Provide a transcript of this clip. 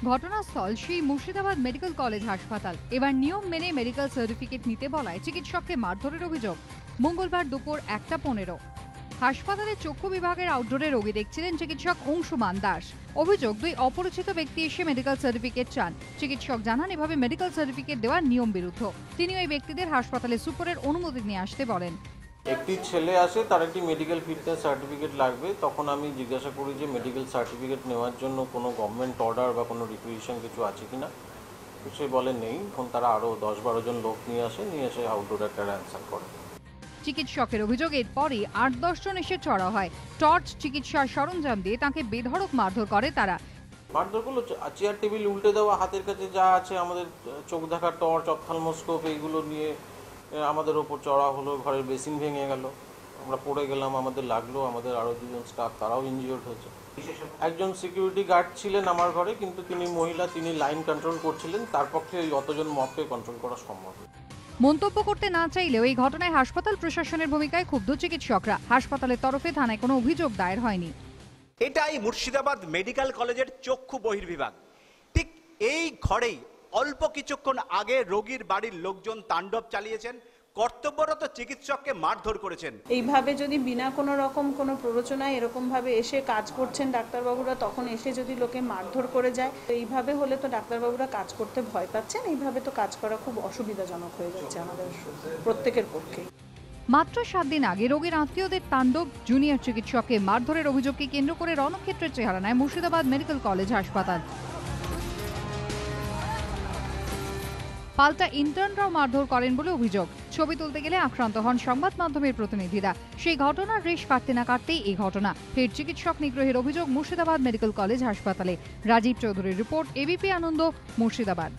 ঘটনাস্থল সেই Murshidabad medical college হাসপাতাল। এবার নিয়ম মেনে মেডিকেল সার্টিফিকেট নিতে বলায় চিকিৎসককে মারধরের অভিযোগ। মঙ্গলবার দুপুর 1:15 হাসপাতালের চক্ষু বিভাগের আউটডোরে রোগী দেখছিলেন চিকিৎসক অংশুমান দাস। অভিযোগ, দুই অপরিচিত ব্যক্তি এসে মেডিকেল সার্টিফিকেট চান। চিকিৎসক জানান এভাবে মেডিকেল সার্টিফিকেট দেওয়ার নিয়ম বিরুদ্ধ। তিনি ওই ব্যক্তিদের হাসপাতালে সুপারের অনুমতি নিয়ে আসতে বলেন। একটি ছেলে আসে, তার একটি মেডিকেল ফিটনেস সার্টিফিকেট লাগবে। তখন আমি জিজ্ঞাসা করি যে মেডিকেল সার্টিফিকেট নেওয়ার জন্য কোনো গভর্নমেন্ট অর্ডার বা কোনো রিকুইজিশন কিছু আছে কিনা। তো সে বলে নেই। তখন তারা আরও 10-12 জন লোক নিয়ে এসে আউটডোর একটা অ্যান্সার করে। চিকিৎসকের অভিযোগের পরই 8-10 জন এসে চড়া হয়। টর্চ, চিকিৎসার সরঞ্জাম দিয়ে তাকে বেধড়ক মারধর করে তারা। মারধর করলো, চেয়ার টেবিল উল্টে দেওয়া, হাতের কাছে যা আছে আমাদের চোখ দেখার টর্চ, অপথ্যালমোস্কোপ, এইগুলো নিয়ে আমাদের ওপর চড়া হলো। ঘরের বেসিন ভেঙে গেল, আমরা পড়ে গেলাম, আমাদের লাগলো। আমাদের আরও 2জন স্টাফ তারাও ইনজিওর্ড হয়েছে। একজন সিকিউরিটি গার্ড ছিলেন আমার ঘরে, কিন্তু তিনি মহিলা, তিনি লাইন কন্ট্রোল করছিলেন। তার পক্ষে ওই অতজন মবকে কন্ট্রোল করা সম্ভব। মন্তব্য করতে না চাইলেও এই ঘটনায় হাসপাতাল প্রশাসনের ভূমিকায় ক্ষুব্ধ চিকিৎসকরা। হাসপাতালের তরফে থানায় কোনো অভিযোগ দায়ের হয়নি। এটাই মুর্শিদাবাদ মেডিকেল কলেজের চক্ষু বহির্বিভাগ। ঠিক এই ঘরেই অল্প কিছুক্ষণ আগে রোগীর বাড়ির লোকজন তাণ্ডব চালিয়েছেন, কর্তব্যরত চিকিৎসককে মারধর করেছেন। এইভাবে যদি বিনা কোনো রকম কোনো প্ররোচনায় এরকম ভাবে এসে কাজ করছেন ডাক্তারবাবুরা, তখন এসে যদি লোকে মারধর করে যায়, এইভাবে হলে তো ডাক্তারবাবুরা কাজ করতে ভয় পাচ্ছেন। এইভাবে তো কাজ করা খুব অসুবিধাজনক হয়ে যাচ্ছে আমাদের প্রত্যেকের পক্ষে। মাত্র 7 দিন আগে রোগীর আত্মীয়দের তাণ্ডব, জুনিয়র চিকিৎসককে মারধরের অভিযোগকে কেন্দ্র করে রণক্ষেত্রের চেহারা নেয় মুর্শিদাবাদ মেডিকেল কলেজ হাসপাতাল। পাল্টা ইন্টার্নরাও মারধর করেন বলে অভিযোগ। ছবি তুলতে গেলে আক্রান্ত হন সংবাদ মাধ্যমের প্রতিনিধিরা। সেই ঘটনার রেশ কাটতে না কাটতেই এই ঘটনা। ফের চিকিৎসক নিগ্রহের অভিযোগ মুর্শিদাবাদ মেডিকেল কলেজ হাসপাতালে। রাজীব চৌধুরীর রিপোর্ট, এবিপি আনন্দ, মুর্শিদাবাদ।